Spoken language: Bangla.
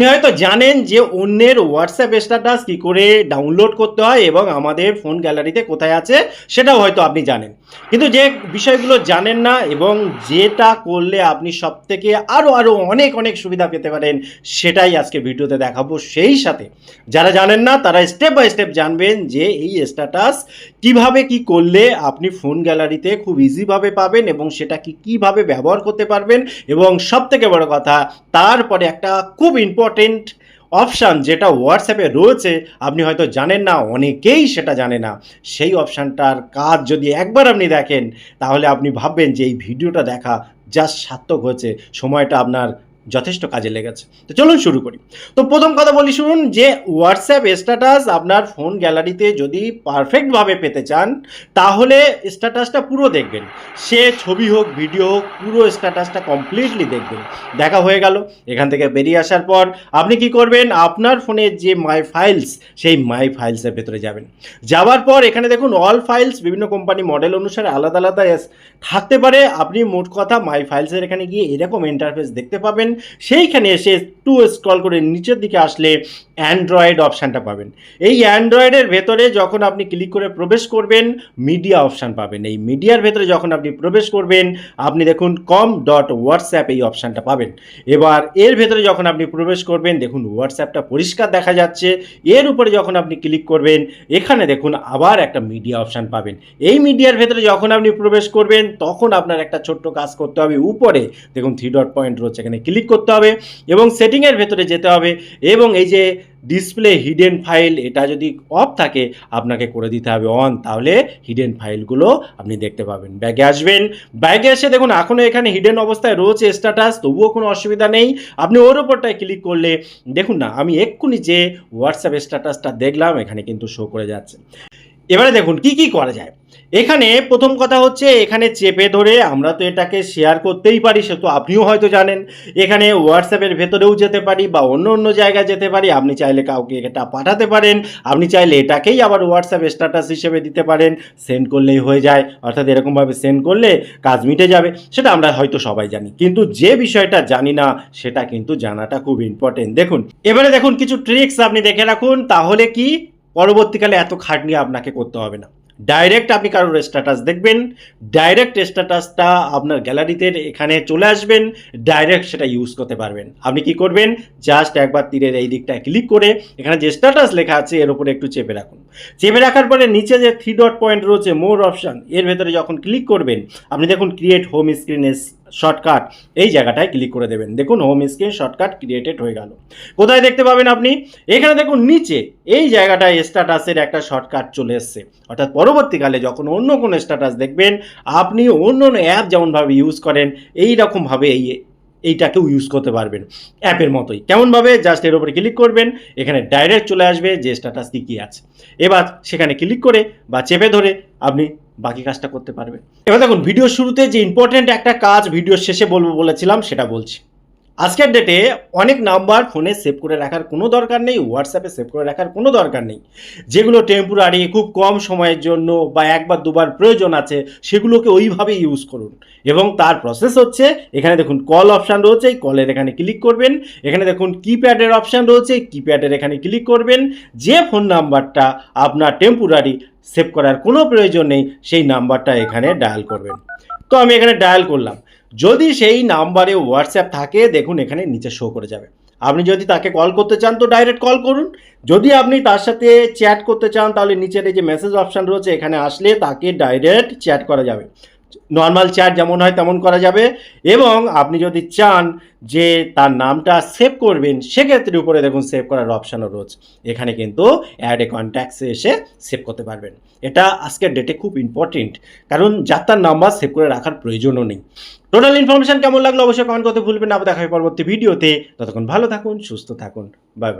আপনি হয়তো জানেন যে অন্যের হোয়াটসঅ্যাপ স্ট্যাটাস কী করে ডাউনলোড করতে হয় এবং আমাদের ফোন গ্যালারিতে কোথায় আছে সেটাও হয়তো আপনি জানেন, কিন্তু যে বিষয়গুলো জানেন না এবং যেটা করলে আপনি সবথেকে আরও অনেক অনেক সুবিধা পেতে পারেন সেটাই আজকে ভিডিওতে দেখাবো। সেই সাথে যারা জানেন না তারা স্টেপ বাই স্টেপ জানবেন যে এই স্ট্যাটাস কিভাবে কি করলে আপনি ফোন গ্যালারিতে খুব ইজিভাবে পাবেন এবং সেটা কীভাবে ব্যবহার করতে পারবেন। এবং সবথেকে বড় কথা, তারপরে একটা খুব ইম্পর্টেন্ট অপশান যেটা হোয়াটসঅ্যাপে রয়েছে, আপনি হয়তো জানেন না, অনেকেই সেটা জানে না। সেই অপশানটার কাজ যদি একবার আপনি দেখেন তাহলে আপনি ভাববেন যে এই ভিডিওটা দেখা জাস্ট সার্থক হয়েছে, সময়টা আপনার যথেষ্ট কাজে লেগেছে। তো চলুন শুরু করি। তো প্রথম কথা বলি শুনুন, যে হোয়াটসঅ্যাপ স্ট্যাটাস আপনার ফোন গ্যালারিতে যদি পারফেক্টভাবে পেতে চান তাহলে স্ট্যাটাসটা পুরো দেখবেন। সে ছবি হোক ভিডিও হোক, পুরো স্ট্যাটাসটা কমপ্লিটলি দেখবেন। দেখা হয়ে গেল, এখান থেকে বেরিয়ে আসার পর আপনি কি করবেন, আপনার ফোনের যে মাই ফাইলস, সেই মাই ফাইলসের ভেতরে যাবেন। যাওয়ার পর এখানে দেখুন অল ফাইলস, বিভিন্ন কোম্পানি মডেল অনুসারে আলাদা আলাদা থাকতে পারে। আপনি মোট কথা মাই ফাইলসের এখানে গিয়ে এরকম ইন্টারফেস দেখতে পাবেন। সেইখানে এসে একটু স্ক্রল করে নিচের দিকে আসলে অ্যান্ড্রয়েড অপশানটা পাবেন। এই অ্যান্ড্রয়েডের ভেতরে যখন আপনি ক্লিক করে প্রবেশ করবেন, মিডিয়া অপশান পাবেন। এই মিডিয়ার ভেতরে যখন আপনি প্রবেশ করবেন, আপনি দেখুন com.whatsapp এই অপশানটা পাবেন। এবার এর ভেতরে যখন আপনি প্রবেশ করবেন, দেখুন হোয়াটসঅ্যাপটা পরিষ্কার দেখা যাচ্ছে। এর উপরে যখন আপনি ক্লিক করবেন, এখানে দেখুন আবার একটা মিডিয়া অপশান পাবেন। এই মিডিয়ার ভেতরে যখন আপনি প্রবেশ করবেন তখন আপনার একটা ছোট্ট কাজ করতে হবে। উপরে দেখুন 3 ডট পয়েন্ট রয়েছে, এখানে ক্লিক করতে হবে এবং সেটিংয়ের ভেতরে যেতে হবে এবং এই যে ডিসপ্লে হিডেন ফাইল, এটা যদি অফ থাকে আপনাকে করে দিতে হবে অন, তাহলে হিডেন ফাইলগুলো আপনি দেখতে পাবেন। ব্যাগে আসবেন, ব্যাগে এসে দেখুন এখনও এখানে হিডেন অবস্থায় রয়েছে স্ট্যাটাস, তবুও কোনো অসুবিধা নেই। আপনি ওর ওপরটায় ক্লিক করলে দেখুন না, আমি এক্ষুনি যে হোয়াটসঅ্যাপ স্ট্যাটাসটা দেখলাম এখানে কিন্তু শো করে যাচ্ছে। এবারে দেখুন কি কি করা যায়। এখানে প্রথম কথা হচ্ছে, এখানে চেপে ধরে আমরা তো এটাকে শেয়ার করতেই পারি, সে তো আপনিও হয়তো জানেন। এখানে হোয়াটসঅ্যাপের ভেতরেও যেতে পারি বা অন্য অন্য জায়গায় যেতে পারি। আপনি চাইলে কাউকে এটা পাঠাতে পারেন, আপনি চাইলে এটাকেই আবার হোয়াটসঅ্যাপ স্ট্যাটাস হিসেবে দিতে পারেন। সেন্ড করলেই হয়ে যায়, অর্থাৎ এরকমভাবে সেন্ড করলে কাজ মিটে যাবে। সেটা আমরা হয়তো সবাই জানি, কিন্তু যে বিষয়টা জানি না সেটা কিন্তু জানাটা খুব ইম্পর্টেন্ট। দেখুন এবারে দেখুন কিছু ট্রিক্স আপনি দেখে রাখুন, তাহলে কি পরবর্তীকালে এত খাটনি আপনাকে করতে হবে না। ডাইরেক্ট আপনি কারোর স্ট্যাটাস দেখবেন, ডাইরেক্ট স্ট্যাটাসটা আপনার গ্যালারিতে এখানে চলে আসবেন, ডাইরেক্ট সেটা ইউজ করতে পারবেন। আপনি কি করবেন, জাস্ট একবার তীরের এই দিকটায় ক্লিক করে এখানে যে স্ট্যাটাস লেখা আছে এর উপরে একটু চেপে রাখুন। চেপে রাখার পরে নিচে যে 3 ডট পয়েন্ট রয়েছে মোর অপশান, এর ভেতরে যখন ক্লিক করবেন আপনি দেখুন ক্রিয়েট হোম স্ক্রিন শর্টকাট, এই জায়গাটায় ক্লিক করে দেবেন। দেখুন হোম স্ক্রিন শর্টকাট ক্রিয়েটেড হয়ে গেল। কোথায় দেখতে পাবেন আপনি, এখানে দেখুন নিচে এই জায়গাটায় স্ট্যাটাসের একটা শর্টকাট চলে এসছে। অর্থাৎ পরবর্তীকালে যখন অন্য কোনো স্ট্যাটাস দেখবেন, আপনি অন্য অন্য অ্যাপ যেমনভাবে ইউজ করেন এই রকমভাবে এইটাকেও ইউজ করতে পারবেন অ্যাপের মতোই। কেমনভাবে, জাস্ট এর উপরে ক্লিক করবেন, এখানে ডাইরেক্ট চলে আসবে যে স্ট্যাটাস কী আছে। এবার সেখানে ক্লিক করে বা চেপে ধরে আপনি বাকি কাজটা করতে পারবেন। এবার দেখুন ভিডিওর শুরুতে যে ইম্পর্টেন্ট একটা কাজ ভিডিওর শেষে বলবো বলেছিলাম সেটা বলছি। আজকের ডেটে অনেক নাম্বার ফোনে সেভ করে রাখার কোনো দরকার নেই, হোয়াটসঅ্যাপে সেভ করে রাখার কোনো দরকার নেই। যেগুলো টেম্পোরারি, খুব কম সময়ের জন্য বা একবার দুবার প্রয়োজন আছে, সেগুলোকে ওইভাবে ইউজ করুন। এবং তার প্রসেস হচ্ছে, এখানে দেখুন কল অপশান রয়েছে, এই কলের এখানে ক্লিক করবেন। এখানে দেখুন কিপ্যাডের অপশান রয়েছে, কিপ্যাডের এখানে ক্লিক করবেন। যে ফোন নাম্বারটা আপনার টেম্পোরারি সেভ করার কোনো প্রয়োজন নেই সেই নাম্বারটা এখানে ডায়াল করবেন। তো আমি এখানে ডায়াল করলাম। যদি সেই নাম্বারে হোয়াটসঅ্যাপ থাকে দেখুন এখানে নিচে শো করে যাবে। আপনি যদি তাকে কল করতে চান তো ডাইরেক্ট কল করুন। যদি আপনি তার সাথে চ্যাট করতে চান তাহলে নিচের এই যে মেসেজ অপশান রয়েছে এখানে আসলে তাকে ডাইরেক্ট চ্যাট করা যাবে। নর্মাল চ্যাট যেমন হয় তেমন করা যাবে। এবং আপনি যদি চান যে তার নামটা সেভ করবেন, সেক্ষেত্রে উপরে দেখুন সেভ করার অপশানও রয়েছে। এখানে কিন্তু অ্যাড এ কন্ট্যাক্টসে এসে সেভ করতে পারবেন। এটা আজকের ডেটে খুব ইম্পর্টেন্ট, কারণ যার তার নাম্বার সেভ করে রাখার প্রয়োজনও নেই। টোটাল ইনফরমেশন কেমন লাগলো অবশ্যই কমেন্ট করতে ভুলবেন না। দেখা হবে পরবর্তী ভিডিওতে। ততক্ষণ ভালো থাকুন, সুস্থ থাকুন, বাই বাই।